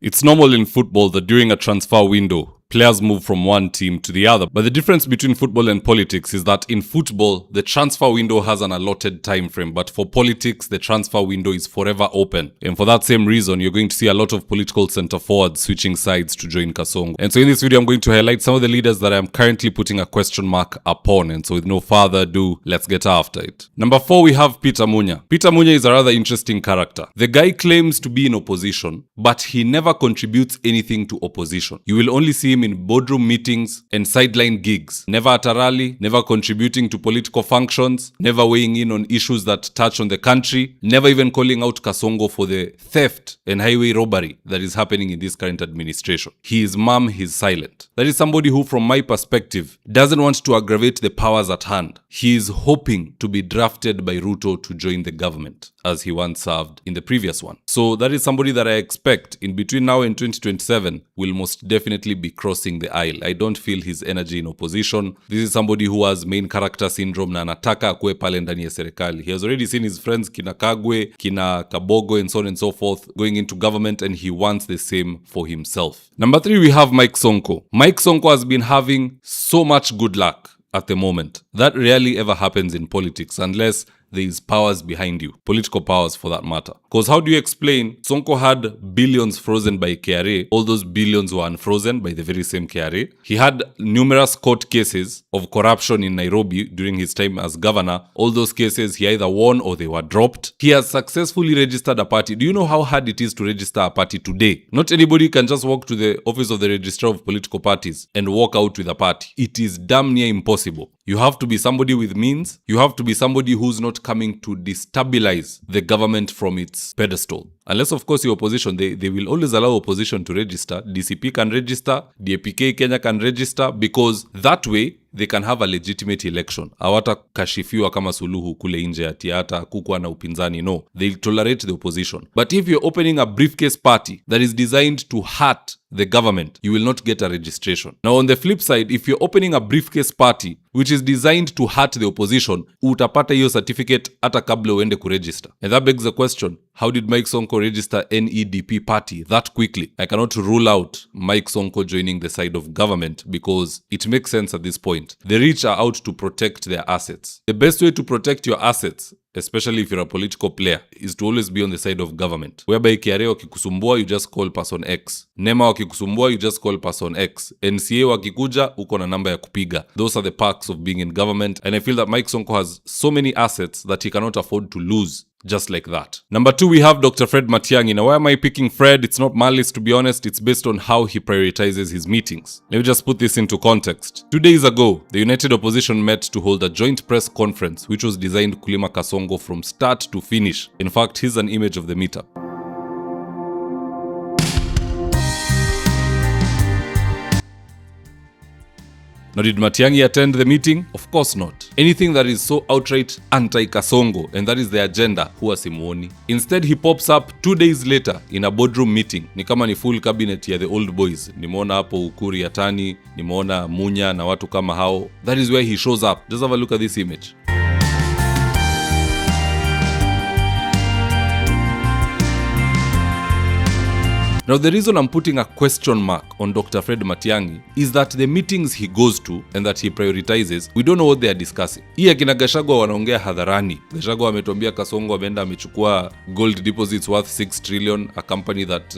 It's normal in football that during a transfer window, players move from one team to the other. But the difference between football and politics is that in football, the transfer window has an allotted time frame. But for politics, the transfer window is forever open. And for that same reason, you're going to see a lot of political center forwards switching sides to join Kasongo. And so in this video, I'm going to highlight some of the leaders that I'm currently putting a question mark upon. And so with no further ado, let's get after it. Number 4, we have Peter Munya. Peter Munya is a rather interesting character. The guy claims to be in opposition, but he never contributes anything to opposition. You will only see him in boardroom meetings and sideline gigs, never at a rally, never contributing to political functions, never weighing in on issues that touch on the country, never even calling out Kasongo for the theft and highway robbery that is happening in this current administration. He is mum, he's silent. That is somebody who, from my perspective, doesn't want to aggravate the powers at hand. He is hoping to be drafted by Ruto to join the government, as he once served in the previous one. So that is somebody that I expect in between now and 2027 will most definitely be crossing the aisle. I don't feel his energy in opposition. This is somebody who has main character syndrome na anataka akue pale ndani ya serikali. He has already seen his friends kina Kagwe, kina Kabogo and so on and so forth going into government, and he wants the same for himself. Number 3, we have Mike Sonko. Mike Sonko has been having so much good luck at the moment. That rarely ever happens in politics unless there is powers behind you, political powers for that matter. Because how do you explain Sonko had billions frozen by KRA, all those billions were unfrozen by the very same KRA. He had numerous court cases of corruption in Nairobi during his time as governor. All those cases he either won or they were dropped. He has successfully registered a party. Do you know how hard it is to register a party today? Not anybody can just walk to the office of the registrar of political parties and walk out with a party. It is damn near impossible. You have to be somebody with means. You have to be somebody who's not coming to destabilize the government from its pedestal. Unless, of course, your opposition, they will always allow opposition to register. DCP can register, DAPK Kenya can register, because that way they can have a legitimate election. Hawata kashifiwa kama Suluhu kule nje ati hata kukuwa na upinzani. No, they'll tolerate the opposition. But if you're opening a briefcase party that is designed to hurt the government, you will not get a registration. Now, on the flip side, if you're opening a briefcase party which is designed to hurt the opposition, utapata hiyo certificate hata kabla uende kuregister. And that begs the question, how did Mike Sonko register NEDP party that quickly? I cannot rule out Mike Sonko joining the side of government because it makes sense at this point. The rich are out to protect their assets. The best way to protect your assets, especially if you're a political player, is to always be on the side of government. Whereby KRA wakikusumbua, you just call person X. NEMA wakikusumbua, you just call person X. NCA wakikuja, uko na namba ya kupiga. Those are the perks of being in government. And I feel that Mike Sonko has so many assets that he cannot afford to lose just like that. Number 2, we have Dr. Fred Matiangi. Now, why am I picking Fred? It's not malice, to be honest. It's based on how he prioritizes his meetings. Let me just put this into context. 2 days ago, the United Opposition met to hold a joint press conference, which was designed kulima Kasongo from start to finish. In fact, here's an image of the meetup. Now, did Matiang'i attend the meeting? Of course not. Anything that is so outright anti-Kasongo, and that is the agenda, huwa simuoni. Instead, he pops up 2 days later in a boardroom meeting. Ni kama ni full cabinet ya the old boys. Nimeona hapo Uhuru Kenyatta, nimeona Munya na watu kama hao. That is where he shows up. Just have a look at this image. Now, the reason I'm putting a question mark on Dr. Fred Matiang'i is that the meetings he goes to and that he prioritizes, we don't know what they are discussing. Hii akina Gachagua wanaongea hadharani. Gachagua ametuambia Kasongo ameenda amechukua gold deposits worth 6 trillion, a company that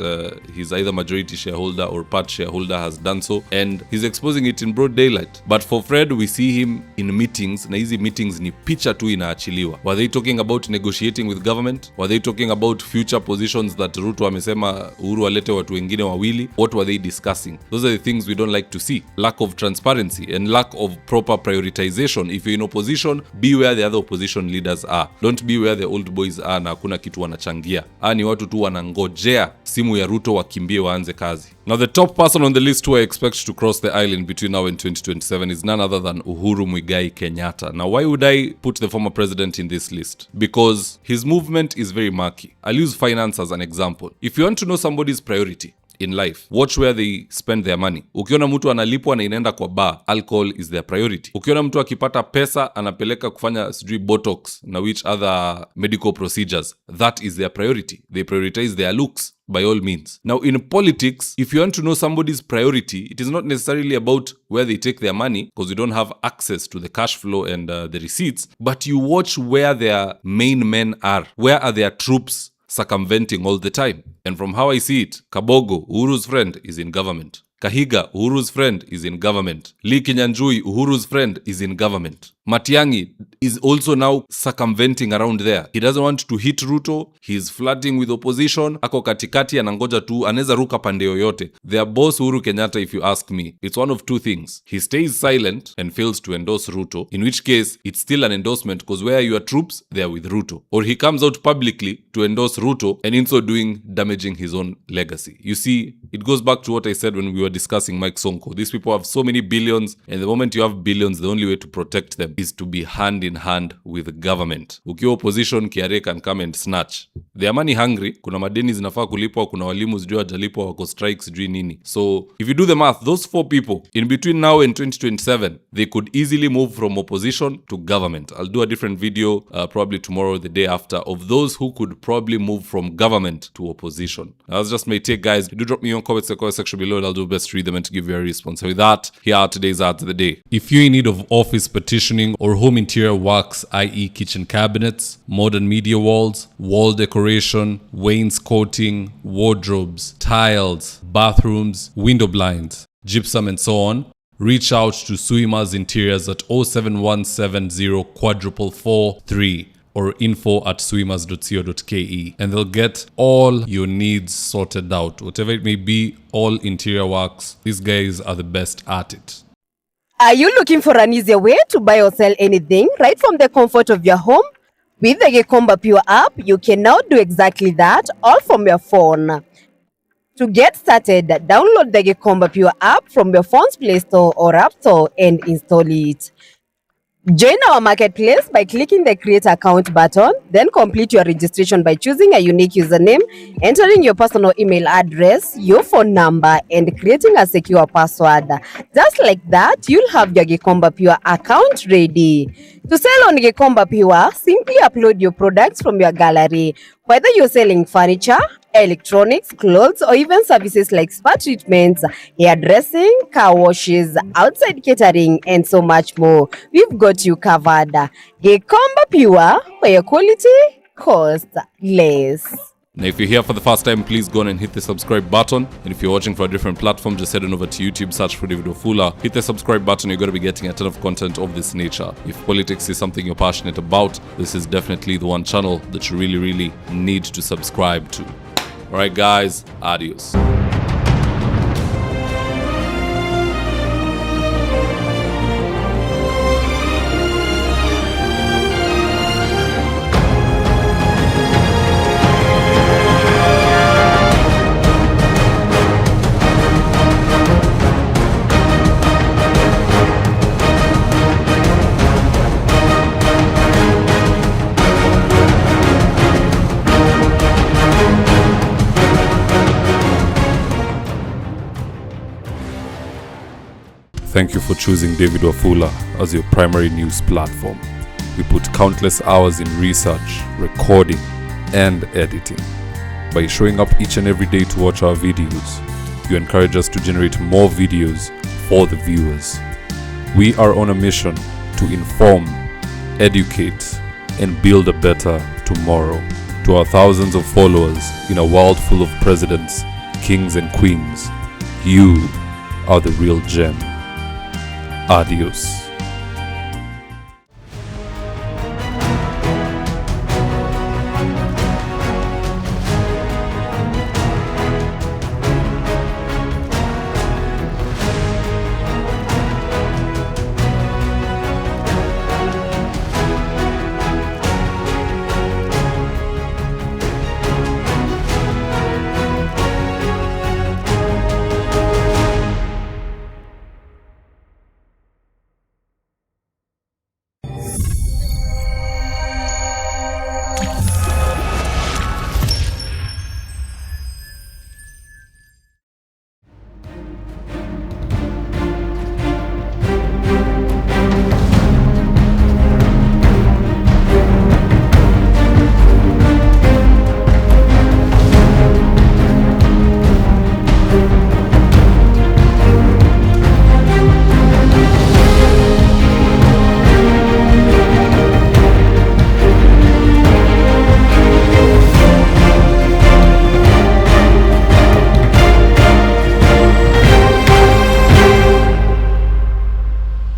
he's either majority shareholder or part shareholder has done so, and he's exposing it in broad daylight. But for Fred, we see him in meetings, na hizi meetings ni picha tu inaachiliwa. Were they talking about negotiating with government? Were they talking about future positions that Ruto amesema Uhuru walete watu wengine wawili? What were they discussing? Those are the things we don't like to see. Lack of transparency and lack of proper prioritization. If you're in opposition, be where the other opposition leaders are. Don't be where the old boys are na hakuna kitu wanachangia. Ni watu tu wanangojea simu ya Ruto wakimbie waanze kazi. Now, the top person on the list who I expect to cross the aisle in between now and 2027 is none other than Uhuru Kenyatta. Now, why would I put the former president in this list? Because his movement is very murky. I'll use finance as an example. If you want to know somebody's priority, in life. Watch where they spend their money. Ukiona mtu analipwa na inaenda kwa bar, alcohol is their priority. Ukiona mtu akipata pesa anapeleka kufanya sijui botox na which other medical procedures, that is their priority. They prioritize their looks by all means. Now in politics, if you want to know somebody's priority, it is not necessarily about where they take their money, because you don't have access to the cash flow and the receipts, but you watch where their main men are. Where are their troops circumventing all the time? And from how I see it, Kabogo, Uhuru's friend, is in government. Kahiga, Uhuru's friend, is in government. Lee Kinyanjui, Uhuru's friend, is in government. Matiangi is also now circumventing around there. He doesn't want to hit Ruto. He's flirting with opposition. Ako katikati anangoja tu, anaweza ruka pande yoyote. Their boss Uhuru Kenyatta, if you ask me, it's one of two things. He stays silent and fails to endorse Ruto, in which case it's still an endorsement, because where are your troops? They are with Ruto. Or he comes out publicly to endorse Ruto and in so doing damaging his own legacy. You see, it goes back to what I said when we were discussing Mike Sonko. These people have so many billions, and the moment you have billions, the only way to protect them is to be hand in hand with the government. Ukiwa opposition, KRA can come and snatch. They are money hungry. Kuna madeni zinafaa kulipwa, kuna walimu sijui wajalipwa, wako strikes sijui nini. So if you do the math, those four people, in between now and 2027, they could easily move from opposition to government. I'll do a different video, probably tomorrow or the day after, of those who could probably move from government to opposition. That's just my take, guys. Do drop me your comments in the comment section below, and I'll do my best to read them and to give you a response. So with that, here are today's ads of the day. If you're in need of office petitioning or home interior works, i.e. kitchen cabinets, modern media walls, wall decoration, wainscoting, wardrobes, tiles, bathrooms, window blinds, gypsum and so on, reach out to Suima's Interiors at 07170 443 or info@suimas.co.ke, and they'll get all your needs sorted out. Whatever it may be, all interior works, these guys are the best at it. Are you looking for an easier way to buy or sell anything right from the comfort of your home? With the Gikomba Pure app, you can now do exactly that, all from your phone. To get started, download the Gikomba Pure app from your phone's Play Store or App Store and install it. Join our marketplace by clicking the Create Account button, then complete your registration by choosing a unique username, entering your personal email address, your phone number, and creating a secure password. Just like that, you'll have your Gikomba Pure account ready. To sell on Gikomba Pure, simply upload your products from your gallery. Whether you're selling furniture, electronics, clothes, or even services like spa treatments, hairdressing, car washes, outside catering, and so much more, we've got you covered. Gikomba Pure, where your quality costs less. Now, if you're here for the first time, please go on and hit the subscribe button. And if you're watching for a different platform, just head on over to YouTube, search for David Wafula. Hit the subscribe button, you're going to be getting a ton of content of this nature. If politics is something you're passionate about, this is definitely the one channel that you really, really need to subscribe to. Alright guys, adios. Thank you for choosing David Wafula as your primary news platform. We put countless hours in research, recording, and editing. By showing up each and every day to watch our videos, you encourage us to generate more videos for the viewers. We are on a mission to inform, educate, and build a better tomorrow. To our thousands of followers in a world full of presidents, kings, and queens, you are the real gem. Adios.